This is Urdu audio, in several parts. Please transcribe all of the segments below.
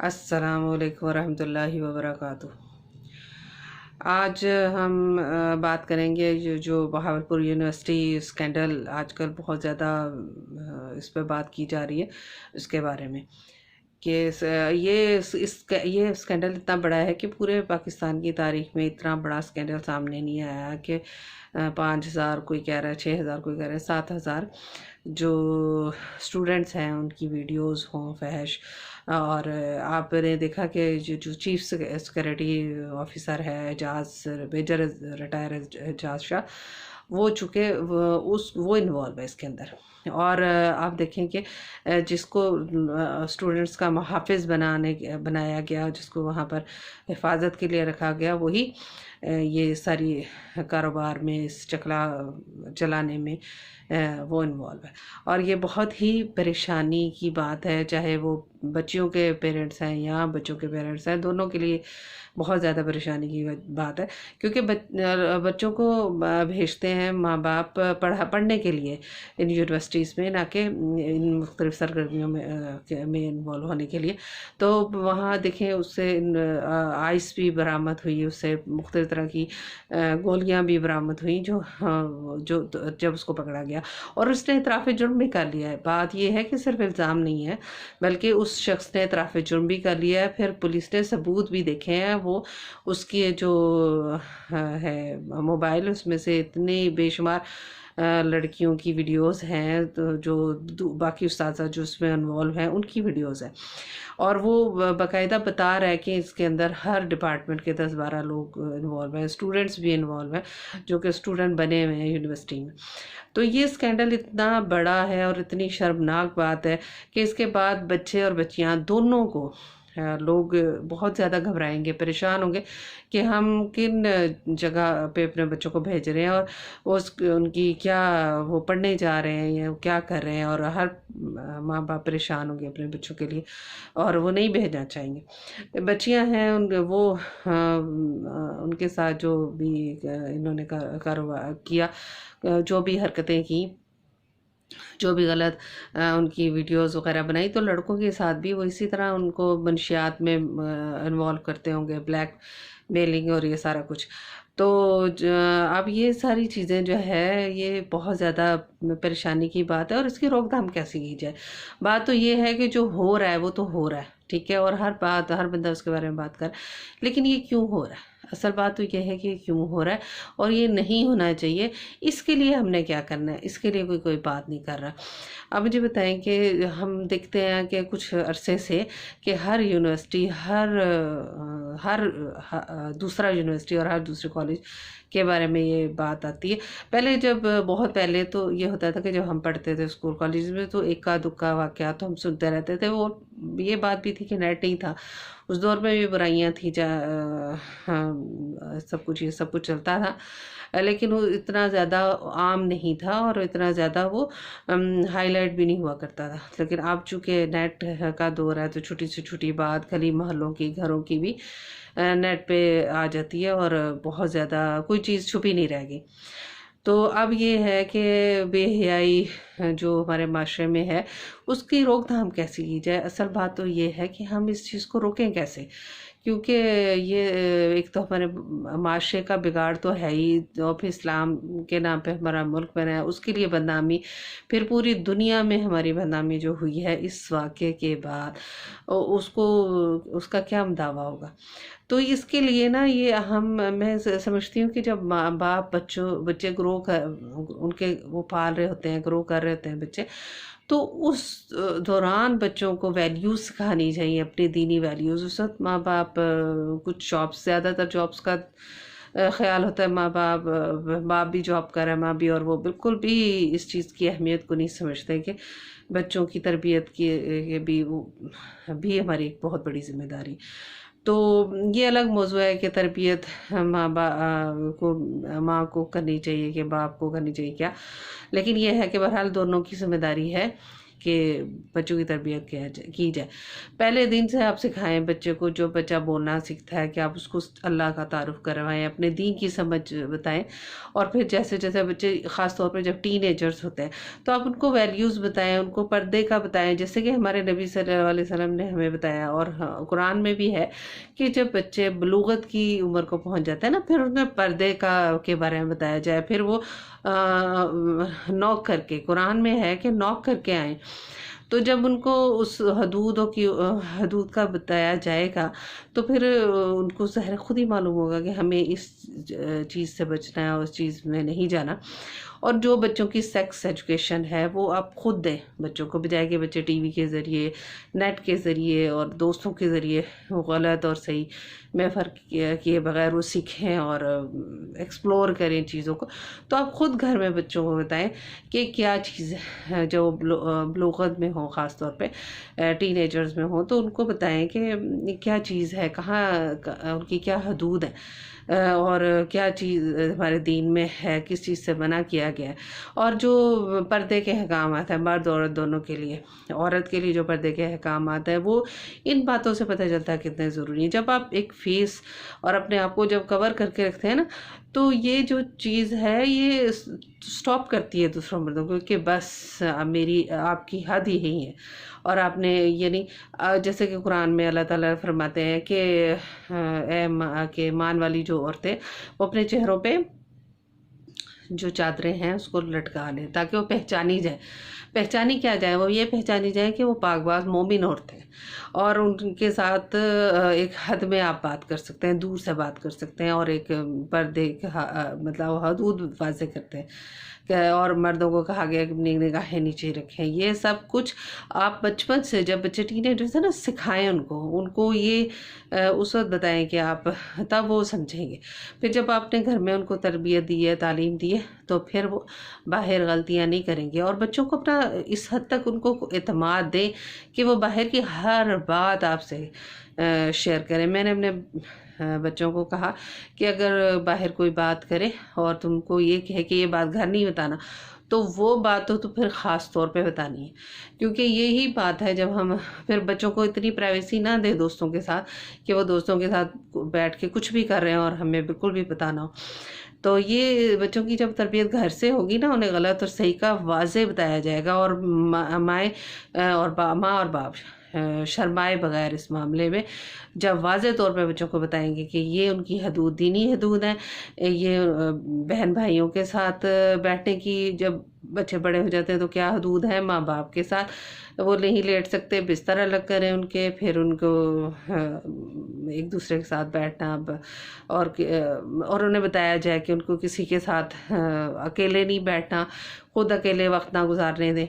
السلام علیکم ورحمۃ اللہ وبرکاتہ۔ آج ہم بات کریں گے جو بہاولپور یونیورسٹی اسکینڈل آج کل بہت زیادہ اس پہ بات کی جا رہی ہے، اس کے بارے میں کہ یہ اسکینڈل اتنا بڑا ہے کہ پورے پاکستان کی تاریخ میں اتنا بڑا اسکینڈل سامنے نہیں آیا کہ 5,000 کوئی کہہ رہا ہے، 6,000 کوئی کہہ رہا ہے، 7,000 جو اسٹوڈنٹس ہیں ان کی ویڈیوز ہوں فحش۔ اور آپ نے دیکھا کہ جو چیف سیکریٹری آفیسر ہے اعجاز میجر ریٹائر اعجاز شاہ، وہ چونکہ وہ انوالو ہے اس کے اندر۔ اور آپ دیکھیں کہ جس کو اسٹوڈنٹس کا محافظ بنایا گیا، جس کو وہاں پر حفاظت کے لیے رکھا گیا، وہی یہ ساری کاروبار میں اس چکلا چلانے میں وہ انوالو ہے۔ اور یہ بہت ہی پریشانی کی بات ہے، چاہے وہ بچیوں کے پیرنٹس ہیں یا بچوں کے پیرنٹس ہیں، دونوں کے لیے بہت زیادہ پریشانی کی بات ہے، کیونکہ بچوں کو بھیجتے ہیں ماں باپ پڑھنے کے لیے ان یونیورسٹیز میں، نہ کہ ان مختلف سرگرمیوں میں انوالو ہونے کے لیے۔ تو وہاں دیکھیں اس سے آئس بھی برآمد ہوئی، اس سے مختلف طرح کی گولیاں بھی برآمد ہوئیں جو جب اس کو پکڑا گیا، اور اس نے اعتراف جرم بھی کر لیا ہے۔ بات یہ ہے کہ صرف الزام نہیں ہے، بلکہ اس شخص نے اعتراف جرم بھی کر لیا ہے۔ پھر پولیس نے ثبوت بھی دیکھے ہیں، وہ اس کی جو ہے موبائل، اس میں سے اتنی بے شمار لڑکیوں کی ویڈیوز ہیں، جو باقی اساتذہ جو اس میں انوالو ہیں ان کی ویڈیوز ہیں، اور وہ باقاعدہ بتا رہا ہے کہ اس کے اندر ہر ڈپارٹمنٹ کے 10-12 لوگ انوالو ہیں، اسٹوڈنٹس بھی انوالو ہیں جو کہ اسٹوڈنٹ بنے ہوئے ہیں یونیورسٹی میں۔ تو یہ اسکینڈل اتنا بڑا ہے اور اتنی شرمناک بات ہے کہ اس کے بعد بچے اور بچیاں دونوں کو لوگ بہت زیادہ گھبرائیں گے، پریشان ہوں گے کہ ہم کن جگہ پہ اپنے بچوں کو بھیج رہے ہیں، اور ان کی کیا وہ پڑھنے جا رہے ہیں یا کیا کر رہے ہیں، اور ہر ماں باپ پریشان ہوں گے اپنے بچوں کے لیے، اور وہ نہیں بھیجنا چاہیں گے۔ بچیاں ہیں وہ ان کے ساتھ جو بھی انہوں نے کاروبار کیا، جو بھی حرکتیں کی، جو بھی غلط ان کی ویڈیوز وغیرہ بنائی، تو لڑکوں کے ساتھ بھی وہ اسی طرح ان کو منشیات میں انوالو کرتے ہوں گے، بلیک میلنگ اور یہ سارا کچھ۔ تو اب یہ ساری چیزیں جو ہے یہ بہت زیادہ پریشانی کی بات ہے، اور اس کی روک تھام کیسے کی جائے؟ بات تو یہ ہے کہ جو ہو رہا ہے وہ تو ہو رہا ہے، ٹھیک ہے، اور ہر بندہ اس کے بارے میں بات کر، لیکن یہ کیوں ہو رہا ہے؟ اصل بات تو یہ ہے کہ کیوں ہو رہا ہے، اور یہ نہیں ہونا چاہیے۔ اس کے لیے ہم نے کیا کرنا ہے؟ اس کے لیے کوئی بات نہیں کر رہا۔ اب مجھے بتائیں کہ ہم دیکھتے ہیں کہ کچھ عرصے سے کہ ہر یونیورسٹی، ہر دوسرا یونیورسٹی اور ہر دوسرے کالج کے بارے میں یہ بات آتی ہے۔ پہلے بہت پہلے تو یہ ہوتا تھا کہ جب ہم پڑھتے تھے اسکول کالج میں، تو اکا دکا واقعات تو ہم سنتے رہتے تھے۔ وہ یہ بات بھی تھی کہ نیٹ نہیں تھا اس دور میں، بھی برائیاں تھیں، سب کچھ چلتا تھا، لیکن وہ اتنا زیادہ عام نہیں تھا، اور اتنا زیادہ وہ ہائی لائٹ بھی نہیں ہوا کرتا تھا۔ لیکن اب چونکہ نیٹ کا دور ہے، تو چھوٹی سے چھوٹی بات گلی محلوں کی، گھروں کی بھی نیٹ پہ آ جاتی ہے، اور بہت زیادہ کوئی چیز چھپی نہیں رہ گئی۔ تو اب یہ ہے کہ بے حیائی جو ہمارے معاشرے میں ہے، اس کی روک تھام کیسے کی جائے؟ اصل بات تو یہ ہے کہ ہم اس چیز کو روکیں کیسے، کیونکہ یہ ایک تو ہمارے معاشرے کا بگاڑ تو ہے ہی، اور پھر اسلام کے نام پہ ہمارا ملک بنا ہے، اس کے لیے بدنامی، پھر پوری دنیا میں ہماری بدنامی جو ہوئی ہے اس واقعے کے بعد، اس کا کیا دعویٰ ہوگا؟ تو اس کے لیے نا یہ میں سمجھتی ہوں کہ جب ماں باپ بچے وہ پال رہے ہوتے ہیں، گرو کر رہے ہوتے ہیں بچے، تو اس دوران بچوں کو ویلیوز سکھانی چاہیے، اپنی دینی ویلیوز۔ اس وقت ماں باپ کچھ جابس، زیادہ تر جابس کا خیال ہوتا ہے، ماں باپ بھی جاب کر رہا ہے، ماں بھی، اور وہ بالکل بھی اس چیز کی اہمیت کو نہیں سمجھتے کہ بچوں کی تربیت کی بھی ہماری ایک بہت بڑی ذمہ داری۔ تو یہ الگ موضوع ہے کہ تربیت ماں کو کرنی چاہیے کہ باپ کو کرنی چاہیے کیا، لیکن یہ ہے کہ بہرحال دونوں کی ذمہ داری ہے کہ بچوں کی تربیت کی جائے. پہلے دن سے آپ سکھائیں بچے کو. جو بچہ بولنا سیکھتا ہے کہ آپ اس کو اللہ کا تعارف کروائیں, اپنے دین کی سمجھ بتائیں. اور پھر جیسے جیسے بچے خاص طور پہ جب ٹین ایجرز ہوتے ہیں تو آپ ان کو ویلیوز بتائیں, ان کو پردے کا بتائیں, جیسے کہ ہمارے نبی صلی اللہ علیہ وسلم نے ہمیں بتایا. اور قرآن میں بھی ہے کہ جب بچے بلوغت کی عمر کو پہنچ جاتے ہیں نا, پھر انہیں پردے کے بارے میں بتایا جائے. پھر وہ نوک کر کے, قرآن میں ہے کہ نوک کر کے آئیں. تو جب ان کو اس حدود کا بتایا جائے گا تو پھر ان کو ظاہر خود ہی معلوم ہوگا کہ ہمیں اس چیز سے بچنا ہے اور اس چیز میں نہیں جانا. اور جو بچوں کی سیکس ایجوکیشن ہے وہ آپ خود دیں بچوں کو, بجائے کہ بچے ٹی وی کے ذریعے, نیٹ کے ذریعے اور دوستوں کے ذریعے غلط اور صحیح میں فرق کیے بغیر وہ سیکھیں اور ایکسپلور کریں چیزوں کو. تو آپ خود گھر میں بچوں کو بتائیں کہ کیا چیز ہے جو بلوغت میں ہوں, خاص طور پہ ٹین ایجرز میں ہوں, تو ان کو بتائیں کہ کیا چیز ہے, کہاں ان کی کیا حدود ہے, اور کیا چیز ہمارے دین میں ہے, کس چیز سے منع کیا گیا ہے. اور جو پردے کے احکامات ہیں مرد عورت دونوں کے لیے, عورت کے لیے جو پردے کے احکامات ہیں وہ ان باتوں سے پتہ چلتا ہے کتنے ضروری ہیں. جب آپ ایک فیس اور اپنے آپ کو جب کور کر کے رکھتے ہیں نا, تو یہ جو چیز ہے یہ سٹاپ کرتی ہے دوسروں مردوں کو کہ بس میری آپ کی حد ہی یہی ہے. اور آپ نے یعنی جیسے کہ قرآن میں اللہ تعالیٰ فرماتے ہیں کہ مان والی جو عورتیں وہ اپنے چہروں پہ جو چادریں ہیں اس کو لٹکا لیں تاکہ وہ پہچانی جائے. پہچانی کیا جائے, وہ یہ پہچانی جائے کہ وہ پاک باز مومن عورتیں ہیں, اور ان کے ساتھ ایک حد میں آپ بات کر سکتے ہیں, دور سے بات کر سکتے ہیں, اور ایک پردے مطلب حدود واضح کرتے ہیں. اور مردوں کو کہا گیا کہ اپنی نگاہیں نیچے رکھیں. یہ سب کچھ آپ بچپن سے, جب بچے ٹین ایجرز ہیں نا, سکھائیں ان کو یہ اس وقت بتائیں کہ آپ, تب وہ سمجھیں گے. پھر جب آپ نے گھر میں ان کو تربیت دی ہے, تعلیم دی ہے, تو پھر وہ باہر غلطیاں نہیں کریں گے. اور بچوں کو اپنا اس حد تک ان کو اعتماد دیں کہ وہ باہر کی ہر بات آپ سے شیئر کریں. میں نے اپنے بچوں کو کہا کہ اگر باہر کوئی بات کرے اور تم کو یہ کہے کہ یہ بات گھر نہیں بتانا, تو وہ بات تو پھر خاص طور پہ بتانی ہے. کیونکہ یہی بات ہے جب ہم پھر بچوں کو اتنی پرائیویسی نہ دیں دوستوں کے ساتھ کہ وہ دوستوں کے ساتھ بیٹھ کے کچھ بھی کر رہے ہیں اور ہمیں بالکل بھی پتہ نہ ہو. تو یہ بچوں کی جب تربیت گھر سے ہوگی نا, انہیں غلط اور صحیح کا واضح بتایا جائے گا. اور ماں اور باپ شرمائے بغیر اس معاملے میں جب واضح طور پہ بچوں کو بتائیں گے کہ یہ ان کی حدود, دینی حدود ہیں. یہ بہن بھائیوں کے ساتھ بیٹھنے کی, جب بچے بڑے ہو جاتے ہیں تو کیا حدود ہیں, ماں باپ کے ساتھ وہ نہیں لیٹ سکتے, بستر الگ کریں ان کے, پھر ان کو ایک دوسرے کے ساتھ بیٹھنا, اور انہیں بتایا جائے کہ ان کو کسی کے ساتھ اکیلے نہیں بیٹھنا, خود اکیلے وقت نہ گزارنے دیں.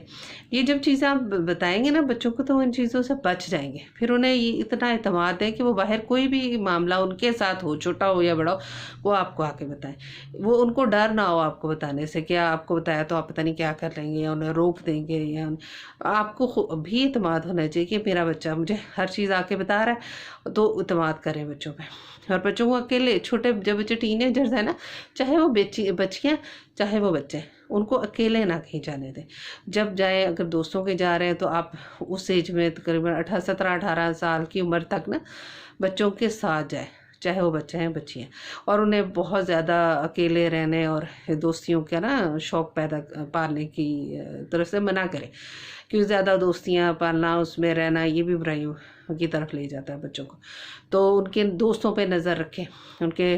یہ جب چیزیں آپ بتائیں گے نا بچوں کو, تو ان چیزوں سے بچ جائیں گے. پھر انہیں یہ اتنا اعتماد ہے کہ وہ باہر کوئی بھی معاملہ ان کے ساتھ ہو, چھوٹا ہو یا بڑا ہو, وہ آپ کو آ کے بتائیں. وہ ان کو ڈر نہ ہو آپ کو بتانے سے کہ آپ کو بتایا تو آپ پتہ نہیں کیا کر لیں گے, یا انہیں روک دیں گے. یا آپ کو بھی اعتماد ہونا چاہیے کہ میرا بچہ مجھے ہر چیز آ کے بتا رہا ہے, تو اعتماد کریں بچوں پہ. اور بچوں کو اکیلے, چھوٹے جب بچے ٹین ایجرز ہیں نا, چاہے وہ بچیاں چاہے وہ بچے, ان کو اکیلے نہ کہیں جانے دیں. جب جائیں, اگر دوستوں کے جا رہے ہیں تو آپ اس ایج میں تقریباً 17-18 سال کی عمر تک نا بچوں کے ساتھ جائیں, چاہے وہ بچے ہیں بچیاں. اور انہیں بہت زیادہ اکیلے رہنے اور دوستیوں کا نا شوق پالنے کی طرف سے منع کریں, کیونکہ زیادہ دوستیاں پالنا, اس میں رہنا, یہ بھی برائیوں کی طرف لے جاتا ہے بچوں کو. تو ان کے دوستوں پہ نظر رکھیں, ان کے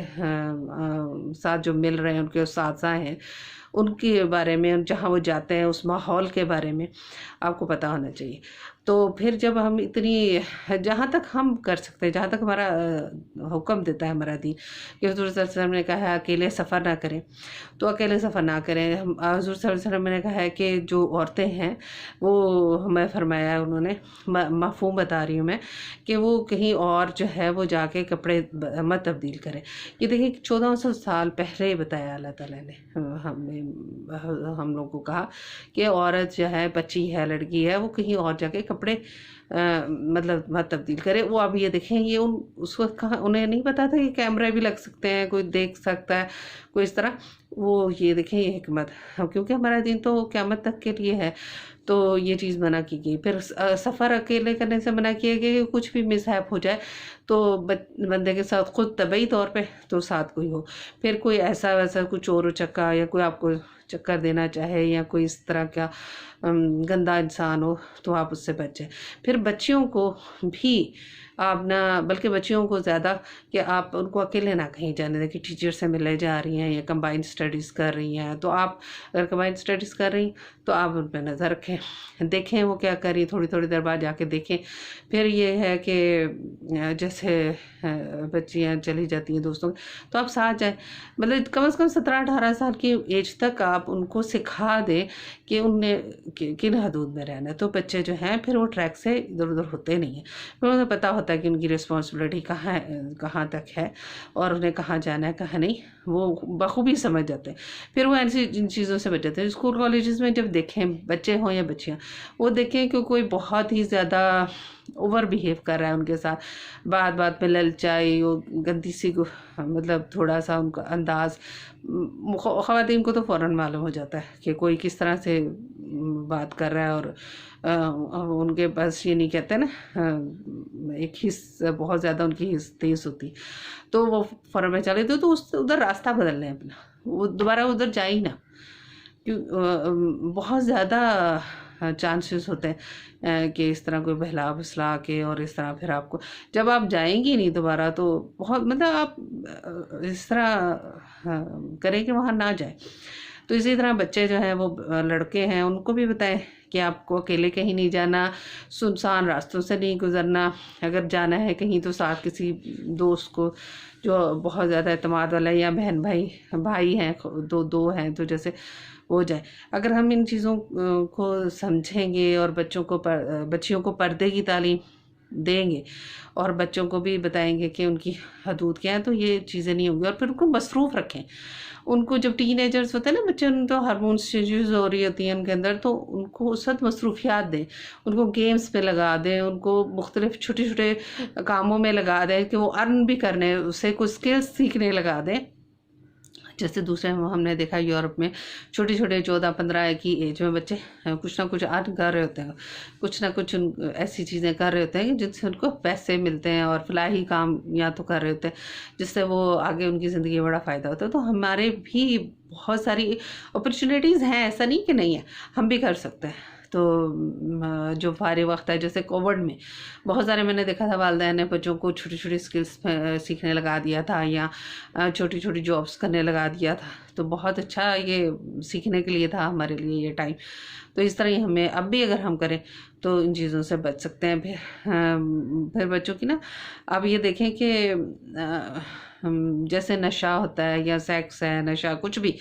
ساتھ جو مل رہے ہیں, ان کے اساتذہ ہیں, ان کے بارے میں, جہاں وہ جاتے ہیں اس ماحول کے بارے میں آپ کو پتہ ہونا چاہیے. تو پھر جب ہم اتنی, جہاں تک ہم کر سکتے ہیں, جہاں تک ہمارا حکم دیتا ہے ہمارا دین, کہ حضور صلی اللہ علیہ وسلم نے کہا ہے اکیلے سفر نہ کریں, تو اکیلے سفر نہ کریں. حضور صلی اللہ علیہ وسلم نے کہا ہے کہ جو عورتیں ہیں وہ, ہمیں فرمایا ہے انہوں نے, مفہوم بتا رہی ہوں میں, کہ وہ کہیں اور جو ہے وہ جا کے کپڑے مت تبدیل کریں. یہ دیکھیں 1400 سال پہلے بتایا اللہ تعالیٰ نے ہم لوگوں کو کہا کہ عورت جو ہے, بچی ہے, لڑکی ہے, وہ کہیں اور جا کے کپڑے مطلب مت تبدیل کرے. وہ اب یہ دیکھیں, یہ اس وقت کہاں, انہیں نہیں پتا تھا کہ کیمرے بھی لگ سکتے ہیں, کوئی دیکھ سکتا ہے, کوئی اس طرح. وہ یہ دیکھیں یہ حکمت, کیونکہ ہمارا دین تو قیامت تک کے لیے ہے. تو یہ چیز منع کی گئی. پھر سفر اکیلے کرنے سے منع کیا گیا کہ کچھ بھی مس ہیپ ہو جائے تو بندے کے ساتھ خود طبعی طور پہ تو ساتھ کوئی ہو. پھر کوئی ایسا ویسا کوئی چور و چکا یا کوئی آپ کو چکر دینا چاہے یا کوئی اس طرح کا گندا انسان ہو تو آپ اس سے بچ جائیں. پھر بچیوں کو بھی آپ نہ، بلکہ بچیوں کو زیادہ کہ آپ ان کو اکیلے نہ کہیں جانے دیں کہ ٹیچر سے ملے جا رہی ہیں یا کمبائنڈ اسٹڈیز کر رہی ہیں. تو آپ اگر کمبائنڈ اسٹڈیز کر رہی تو آپ ان پہ نظر رکھیں، دیکھیں وہ کیا کر رہی، تھوڑی تھوڑی دیر بعد جا کے دیکھیں. پھر یہ ہے کہ جیسے بچیاں چلی جاتی ہیں دوستوں تو آپ ساتھ جائیں. مطلب کم از کم 17-18 سال کی ایج تک آپ ان کو سکھا دیں کہ ان نے کن حدود میں رہنا ہے. تو بچے جو ہیں پھر وہ ٹریک سے ادھر ادھر ہوتے نہیں ہیں. پھر انہیں پتہ ہوتا ہے کہ ان کی رسپانسبلٹی کہاں تک ہے اور انہیں کہاں جانا ہے کہاں نہیں، وہ بخوبی سمجھ جاتے ہیں. پھر وہ ایسی جن چیزوں سے بچ جاتے ہیں. اسکول کالجز میں جب دیکھیں بچے ہوں یا بچیاں، وہ دیکھیں کہ کوئی بہت ہی زیادہ اوور بیہیو کر رہا ہے ان کے ساتھ، بات بات میں للچائی، وہ گندی سی مطلب تھوڑا سا ان کا انداز، خواتین کو تو فوراً معلوم ہو جاتا ہے کہ کوئی کس طرح سے بات کر رہا ہے. اور ان کے پاس یہ نہیں کہتے نا، ایک حس بہت زیادہ ان کی حس تیز ہوتی، تو وہ فوراً میں چلے تو ادھر راستہ بدل لیں اپنا، وہ دوبارہ ادھر جائیں نا. بہت زیادہ چانسز ہوتے ہیں کہ اس طرح کوئی بہلا پھسلا کے اور اس طرح پھر آپ کو جب آپ جائیں گی نہیں دوبارہ تو بہت مطلب آپ اس طرح کریں کہ وہاں نہ جائیں. تو اسی طرح بچے جو ہیں وہ لڑکے ہیں ان کو بھی بتائیں کہ آپ کو اکیلے کہیں نہیں جانا، سنسان راستوں سے نہیں گزرنا. اگر جانا ہے کہیں تو ساتھ کسی دوست کو جو بہت زیادہ اعتماد والا ہے، یا بہن بھائی ہیں، دو ہیں تو جیسے ہو جائے. اگر ہم ان چیزوں کو سمجھیں گے اور بچیوں کو پردے کی تعلیم دیں گے اور بچوں کو بھی بتائیں گے کہ ان کی حدود کیا ہیں تو یہ چیزیں نہیں ہوں گی. اور پھر ان کو مصروف رکھیں. ان کو جب ٹین ایجرز ہوتے ہیں نا بچے، ان تو ہارمونس چینجز ہو رہی ہوتی ہیں ان کے اندر، تو ان کو اس وقت مصروفیات دیں، ان کو گیمز پہ لگا دیں، ان کو مختلف چھوٹے چھوٹے کاموں میں لگا دیں کہ وہ ارن بھی کرنے، اسے کوئی اسکلز سیکھنے لگا دیں. جیسے دوسرے ہم نے دیکھا یورپ میں چھوٹے چھوٹے 14-15 کی ایج میں بچے کچھ نہ کچھ ارن کر رہے ہوتے ہیں، کچھ نہ کچھ ایسی چیزیں کر رہے ہوتے ہیں جن سے ان کو پیسے ملتے ہیں اور فلاحی کام یا تو کر رہے ہوتے ہیں جس سے وہ آگے ان کی زندگی میں بڑا فائدہ ہوتا ہے. تو ہمارے بھی بہت ساری اپرچونیٹیز ہیں، ایسا نہیں کہ نہیں ہے، ہم بھی کر سکتے ہیں. تو جو فارغ وقت ہے، جیسے کووڈ میں بہت سارے میں نے دیکھا تھا والدین نے بچوں کو چھوٹی چھوٹی سکلز سیکھنے لگا دیا تھا یا چھوٹی چھوٹی جابس کرنے لگا دیا تھا. تو بہت اچھا یہ سیکھنے کے لیے تھا ہمارے لیے یہ ٹائم. تو اس طرح ہی ہمیں اب بھی اگر ہم کریں تو ان چیزوں سے بچ سکتے ہیں. پھر بچوں کی نا اب یہ دیکھیں کہ جیسے نشہ ہوتا ہے یا سیکس ہے، نشہ کچھ بھی،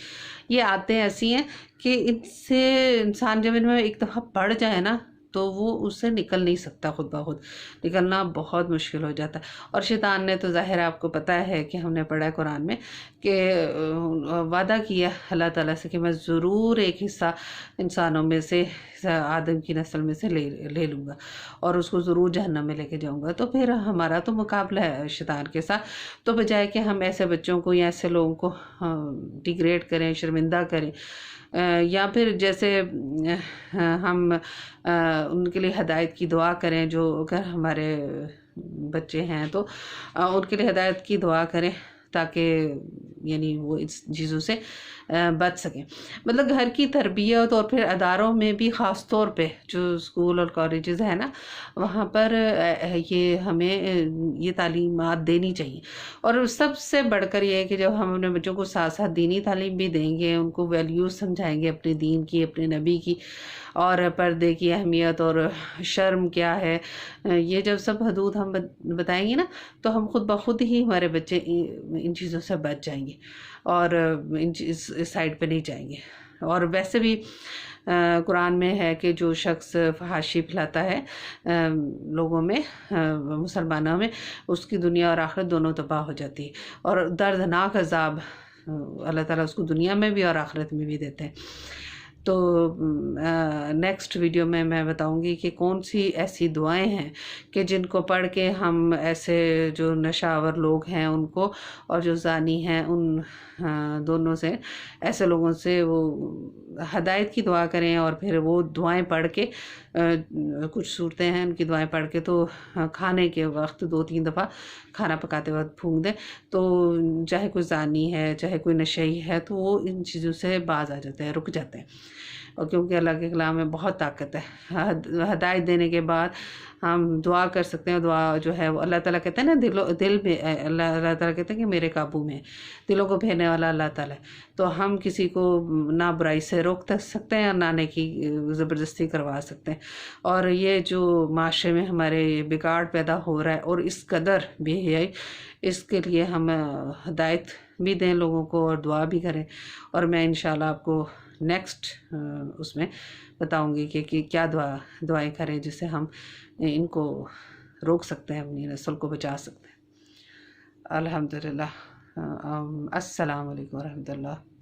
یہ عادتیں ایسی ہیں کہ ان سے انسان جب ان میں ایک دفعہ پڑ جائے نا تو وہ اس سے نکل نہیں سکتا، خود بخود نکلنا بہت مشکل ہو جاتا ہے. اور شیطان نے تو ظاہر آپ کو پتہ ہے کہ ہم نے پڑھا ہے قرآن میں کہ وعدہ کیا اللہ تعالیٰ سے کہ میں ضرور ایک حصہ انسانوں میں سے، آدم کی نسل میں سے لے لوں گا اور اس کو ضرور جہنم میں لے کے جاؤں گا. تو پھر ہمارا تو مقابلہ ہے شیطان کے ساتھ. تو بجائے کہ ہم ایسے بچوں کو یا ایسے لوگوں کو ڈیگریڈ کریں، شرمندہ کریں، یا پھر جیسے ہم ان کے لیے ہدایت کی دعا کریں، جو اگر ہمارے بچے ہیں تو ان کے لیے ہدایت کی دعا کریں تاکہ یعنی وہ اس چیزوں سے بچ سکیں. مطلب گھر کی تربیت اور پھر اداروں میں بھی خاص طور پہ جو اسکول اور کالجز ہیں نا، وہاں پر یہ ہمیں یہ تعلیمات دینی چاہیے. اور سب سے بڑھ کر یہ ہے کہ جب ہم اپنے بچوں کو ساتھ ساتھ دینی تعلیم بھی دیں گے، ان کو ویلیوز سمجھائیں گے اپنے دین کی، اپنے نبی کی، اور پردے کی اہمیت اور شرم کیا ہے، یہ جب سب حدود ہم بتائیں گے نا تو ہم خود بخود ہی ہمارے بچے ان چیزوں سے بچ جائیں گے اور اس سائڈ پہ نہیں جائیں گے. اور ویسے بھی قرآن میں ہے کہ جو شخص فحاشی پھیلاتا ہے لوگوں میں، مسلمانوں میں، اس کی دنیا اور آخرت دونوں تباہ ہو جاتی ہے اور دردناک عذاب اللہ تعالیٰ اس کو دنیا میں بھی اور آخرت میں بھی دیتے ہیں. تو نیکسٹ ویڈیو میں بتاؤں گی کہ کون سی ایسی دعائیں ہیں کہ جن کو پڑھ کے ہم ایسے جو نشہ آور لوگ ہیں ان کو اور جو زانی ہیں ان دونوں سے، ایسے لوگوں سے وہ ہدایت کی دعا کریں، اور پھر وہ دعائیں پڑھ کے کچھ صورتیں ہیں ان کی دعائیں پڑھ کے تو کھانے کے وقت 2-3 دفعہ کھانا پکاتے وقت پھونک دیں، تو چاہے کوئی زانی ہے چاہے کوئی نشئی ہے تو وہ ان چیزوں سے باز آ جاتے ہیں، رک جاتے ہیں، اور کیونکہ اللہ کے کلام میں بہت طاقت ہے۔ ہدایت دینے کے بعد ہم دعا کر سکتے ہیں، دعا جو ہے وہ اللہ تعالیٰ کہتے ہیں نا، دل میں اللہ تعالیٰ کہتے ہیں کہ میرے قابو میں ہے، دلوں کو پھیرنے والا اللہ تعالیٰ ہے، تو ہم کسی کو نہ برائی سے روک سکتے ہیں اور نہ نیکی زبردستی کروا سکتے ہیں۔ اور یہ جو معاشرے میں ہمارے بگاڑ پیدا ہو رہا ہے اور اس قدر بے حیائی، اس کے لیے ہم ہدایت بھی دیں لوگوں کو اور دعا بھی کریں، اور میں انشاءاللہ آپ کو نیکسٹ اس میں بتاؤں گی کہ کیا دعائیں کریں جس سے ہم ان کو روک سکتے ہیں، اپنی نسل کو بچا سکتے ہیں۔ الحمدللہ۔ السلام علیکم ورحمۃ اللہ۔